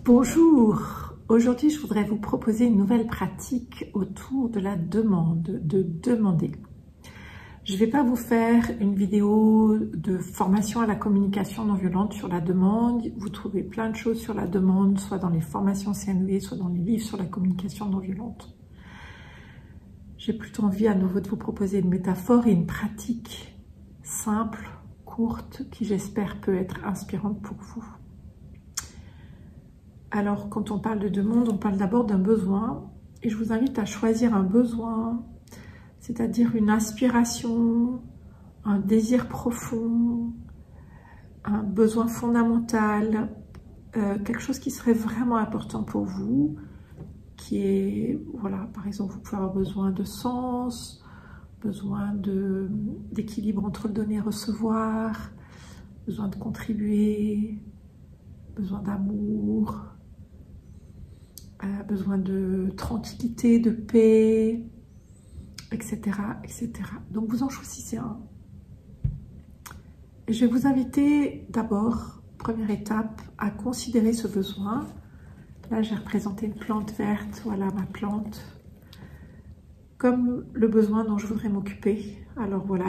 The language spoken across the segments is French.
Bonjour, aujourd'hui je voudrais vous proposer une nouvelle pratique autour de la demande, de demander. Je ne vais pas vous faire une vidéo de formation à la communication non violente sur la demande. Vous trouvez plein de choses sur la demande, soit dans les formations CNV, soit dans les livres sur la communication non violente. J'ai plutôt envie à nouveau de vous proposer une métaphore et une pratique simple, courte, qui j'espère peut être inspirante pour vous. Alors, quand on parle de demande, on parle d'abord d'un besoin. Et je vous invite à choisir un besoin, c'est-à-dire une aspiration, un désir profond, un besoin fondamental, quelque chose qui serait vraiment important pour vous, qui est, voilà, par exemple, vous pouvez avoir besoin de sens, besoin d'équilibre entre le donner et recevoir, besoin de contribuer, besoin d'amour, besoin de tranquillité, de paix, etc., etc. Donc vous en choisissez un. Et je vais vous inviter d'abord, première étape, à considérer ce besoin. Là, j'ai représenté une plante verte, voilà ma plante, comme le besoin dont je voudrais m'occuper. Alors voilà,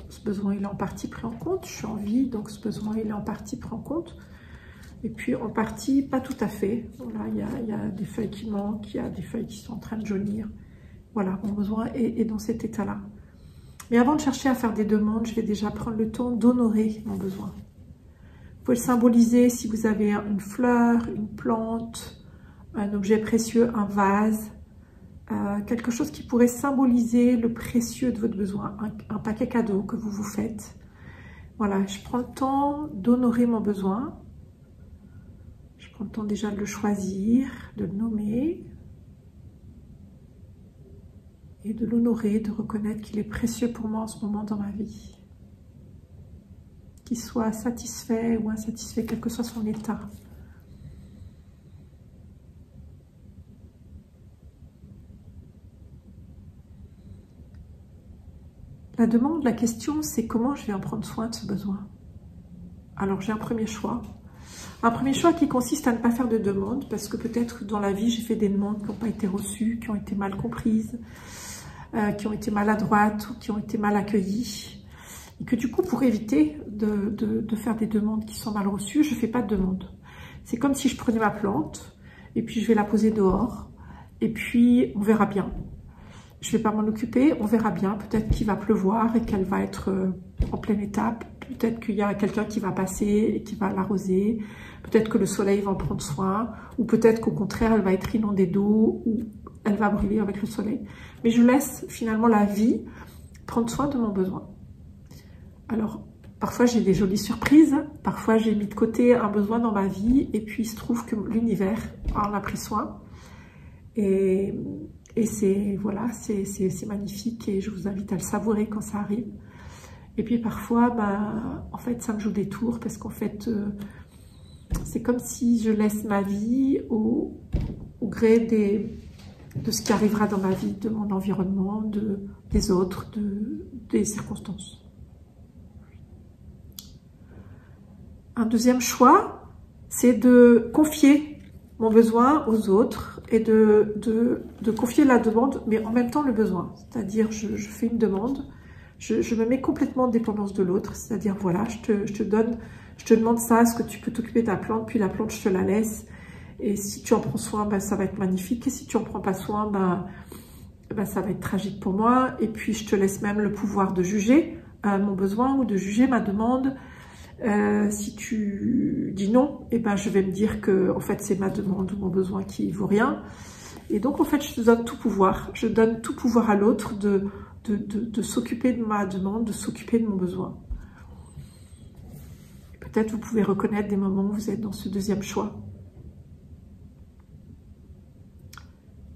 ce besoin il est en partie pris en compte. Je suis en vie, donc ce besoin il est en partie pris en compte. Et puis en partie, pas tout à fait. Voilà, il y a des feuilles qui manquent, il y a des feuilles qui sont en train de jaunir. Voilà, mon besoin est dans cet état-là. Mais avant de chercher à faire des demandes, je vais déjà prendre le temps d'honorer mon besoin. Vous pouvez le symboliser si vous avez une fleur, une plante, un objet précieux, un vase, quelque chose qui pourrait symboliser le précieux de votre besoin, un paquet cadeau que vous vous faites. Voilà, je prends le temps d'honorer mon besoin. Je prends le temps déjà de le choisir, de le nommer et de l'honorer, de reconnaître qu'il est précieux pour moi en ce moment dans ma vie. Qu'il soit satisfait ou insatisfait, quel que soit son état. La demande, la question, c'est comment je vais en prendre soin de ce besoin. Alors j'ai un premier choix. Un premier choix qui consiste à ne pas faire de demande, parce que peut-être dans la vie, j'ai fait des demandes qui n'ont pas été reçues, qui ont été mal comprises, qui ont été maladroites ou qui ont été mal accueillies. Et que du coup, pour éviter de faire des demandes qui sont mal reçues, je ne fais pas de demande. C'est comme si je prenais ma plante, et puis je vais la poser dehors, et puis on verra bien. Je ne vais pas m'en occuper, on verra bien. Peut-être qu'il va pleuvoir et qu'elle va être en pleine étape. Peut-être qu'il y a quelqu'un qui va passer et qui va l'arroser. Peut-être que le soleil va en prendre soin. Ou peut-être qu'au contraire, elle va être inondée d'eau ou elle va brûler avec le soleil. Mais je laisse finalement la vie prendre soin de mon besoin. Alors, parfois j'ai des jolies surprises. Parfois j'ai mis de côté un besoin dans ma vie. Et puis il se trouve que l'univers en a pris soin. Et c'est voilà, c'est magnifique et je vous invite à le savourer quand ça arrive. Et puis parfois, en fait, ça me joue des tours parce qu'en fait, c'est comme si je laisse ma vie au gré de ce qui arrivera dans ma vie, de mon environnement, des autres, des circonstances. Un deuxième choix, c'est de confier mon besoin aux autres et de confier la demande, mais en même temps le besoin. C'est-à-dire, je fais une demande, je me mets complètement en dépendance de l'autre. C'est-à-dire, voilà, je te demande ça, est-ce que tu peux t'occuper de ta plante, puis la plante, je te la laisse. Et si tu en prends soin, ça va être magnifique. Et si tu en prends pas soin, ça va être tragique pour moi. Et puis, je te laisse même le pouvoir de juger mon besoin ou de juger ma demande. Si tu dis non, je vais me dire que en fait c'est ma demande ou mon besoin qui vaut rien. Et donc en fait je te donne tout pouvoir. Je donne tout pouvoir à l'autre de s'occuper de ma demande, de s'occuper de mon besoin. Peut-être vous pouvez reconnaître des moments où vous êtes dans ce deuxième choix.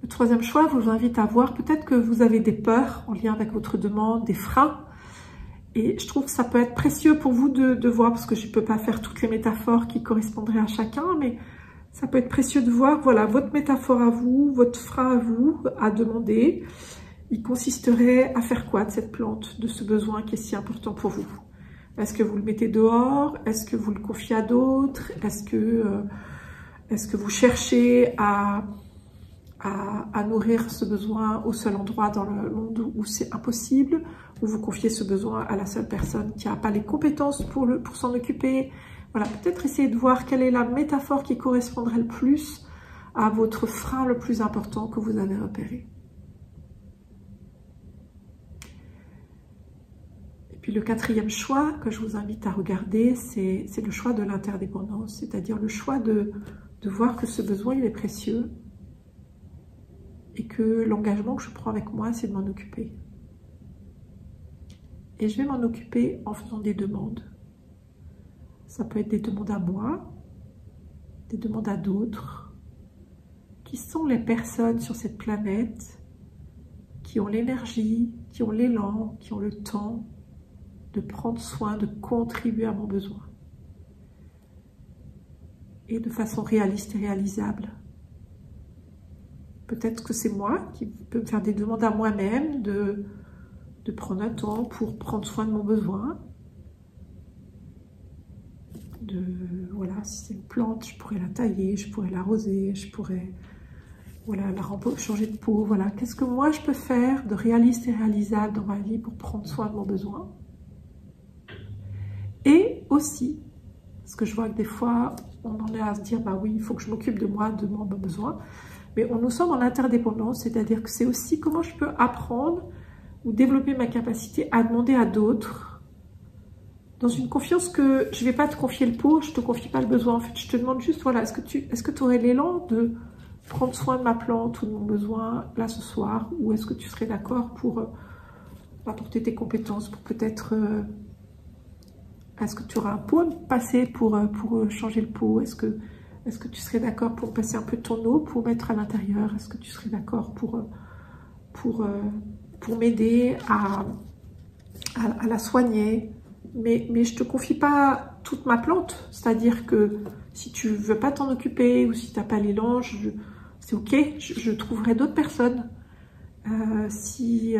Le troisième choix vous invite à voir peut-être que vous avez des peurs en lien avec votre demande, des freins. Et je trouve que ça peut être précieux pour vous de voir, parce que je ne peux pas faire toutes les métaphores qui correspondraient à chacun, mais ça peut être précieux de voir, voilà, votre métaphore à vous, votre frein à vous, à demander. Il consisterait à faire quoi de cette plante, de ce besoin qui est si important pour vous? Est-ce que vous le mettez dehors? Est-ce que vous le confiez à d'autres? Est-ce que vous cherchez à nourrir ce besoin au seul endroit dans le monde où c'est impossible? Ou vous confiez ce besoin à la seule personne qui n'a pas les compétences pour s'en occuper? Voilà, peut-être essayer de voir quelle est la métaphore qui correspondrait le plus à votre frein le plus important que vous avez repéré. Et puis le quatrième choix que je vous invite à regarder, c'est le choix de l'interdépendance, c'est-à-dire le choix de voir que ce besoin, il est précieux et que l'engagement que je prends avec moi, c'est de m'en occuper. Et je vais m'en occuper en faisant des demandes. Ça peut être des demandes à moi, des demandes à d'autres. Qui sont les personnes sur cette planète qui ont l'énergie, qui ont l'élan, qui ont le temps de prendre soin, de contribuer à mon besoin. Et de façon réaliste et réalisable. Peut-être que c'est moi qui peux me faire des demandes à moi-même de prendre un temps pour prendre soin de mon besoin. Voilà, si c'est une plante, je pourrais la tailler, je pourrais l'arroser, je pourrais voilà, changer de peau. Voilà, qu'est-ce que moi je peux faire de réaliste et réalisable dans ma vie pour prendre soin de mon besoin? Et aussi, parce que je vois que des fois, on en est à se dire, bah oui, il faut que je m'occupe de moi, de mon besoin. Mais nous sommes en interdépendance, c'est-à-dire que c'est aussi comment je peux apprendre ou développer ma capacité à demander à d'autres dans une confiance que je ne vais pas te confier le pot, je ne te confie pas le besoin. En fait, je te demande juste, voilà, est-ce que tu aurais l'élan de prendre soin de ma plante ou de mon besoin là ce soir? Ou est-ce que tu serais d'accord pour apporter tes compétences, pour peut-être... est-ce que tu auras un pot à me passer pour changer le pot? Est-ce que tu serais d'accord pour passer un peu de ton eau pour mettre à l'intérieur? Est-ce que tu serais d'accord pour m'aider à la soigner? Mais je ne te confie pas toute ma plante. C'est-à-dire que si tu ne veux pas t'en occuper ou si tu n'as pas l'élan, c'est ok, je trouverai d'autres personnes. Si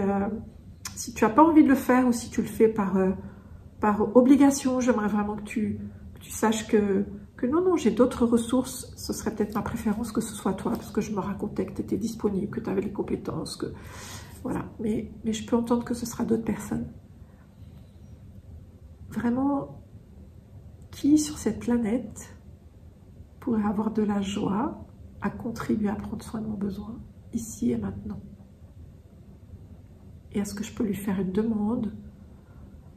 tu n'as pas envie de le faire ou si tu le fais par obligation, j'aimerais vraiment que tu saches que non, j'ai d'autres ressources. Ce serait peut-être ma préférence que ce soit toi, parce que je me racontais que tu étais disponible, que tu avais les compétences, que voilà. Mais je peux entendre que ce sera d'autres personnes. Vraiment, qui sur cette planète pourrait avoir de la joie à contribuer à prendre soin de mon besoin, ici et maintenant? Et est-ce que je peux lui faire une demande?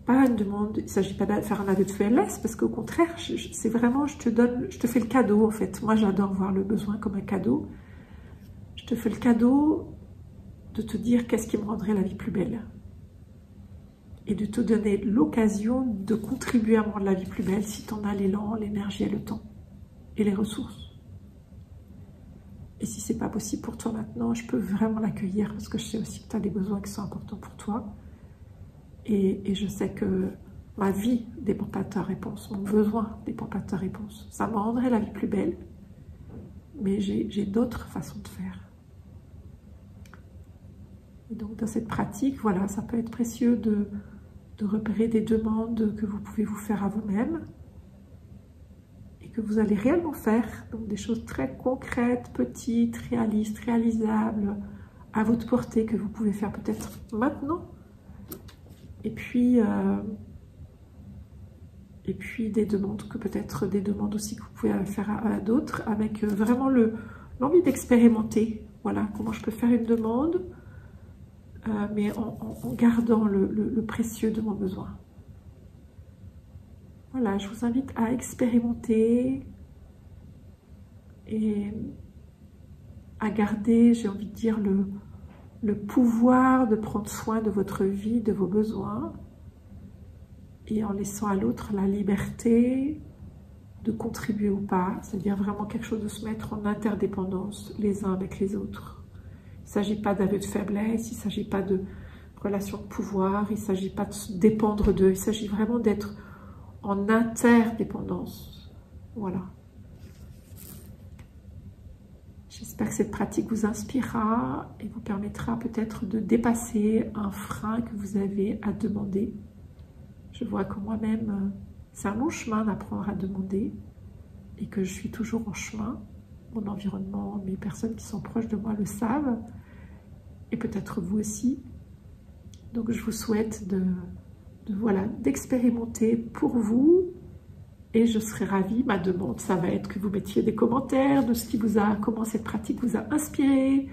Pas une demande, il ne s'agit pas de faire un aveu de faiblesse, parce qu'au contraire, c'est vraiment, je te fais le cadeau en fait. Moi, j'adore voir le besoin comme un cadeau. Je te fais le cadeau de te dire qu'est-ce qui me rendrait la vie plus belle. Et de te donner l'occasion de contribuer à me rendre la vie plus belle si tu en as l'élan, l'énergie et le temps. Et les ressources. Et si c'est pas possible pour toi maintenant, je peux vraiment l'accueillir, parce que je sais aussi que tu as des besoins qui sont importants pour toi. Et je sais que ma vie ne dépend pas de ta réponse, mon besoin ne dépend pas de ta réponse. Ça me rendrait la vie plus belle, mais j'ai d'autres façons de faire. Et donc dans cette pratique, voilà, ça peut être précieux de repérer des demandes que vous pouvez vous faire à vous-même et que vous allez réellement faire, donc des choses très concrètes, petites, réalistes, réalisables, à votre portée, que vous pouvez faire peut-être maintenant. Et puis des demandes, que peut-être des demandes aussi que vous pouvez faire à d'autres, avec vraiment l'envie d'expérimenter. Voilà, comment je peux faire une demande, mais en gardant le précieux de mon besoin. Voilà, je vous invite à expérimenter et à garder, j'ai envie de dire, le pouvoir de prendre soin de votre vie, de vos besoins, et en laissant à l'autre la liberté de contribuer ou pas, c'est-à-dire vraiment quelque chose de se mettre en interdépendance les uns avec les autres. Il ne s'agit pas d'aveu de faiblesse, il ne s'agit pas de relation de pouvoir, il ne s'agit pas de dépendre d'eux, il s'agit vraiment d'être en interdépendance. Voilà. J'espère que cette pratique vous inspirera et vous permettra peut-être de dépasser un frein que vous avez à demander. Je Je vois que moi-même, c'est un long chemin d'apprendre à demander et que je suis toujours en chemin. Mon environnement, mes personnes qui sont proches de moi le savent et peut-être vous aussi. Donc je vous souhaite voilà, d'expérimenter pour vous et je serai ravie. Ma demande, ça va être que vous mettiez des commentaires de ce qui vous a, comment cette pratique vous a inspiré,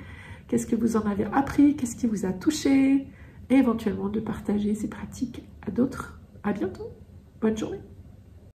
qu'est-ce que vous en avez appris, qu'est-ce qui vous a touché et éventuellement de partager ces pratiques à d'autres. À bientôt. Bonne journée.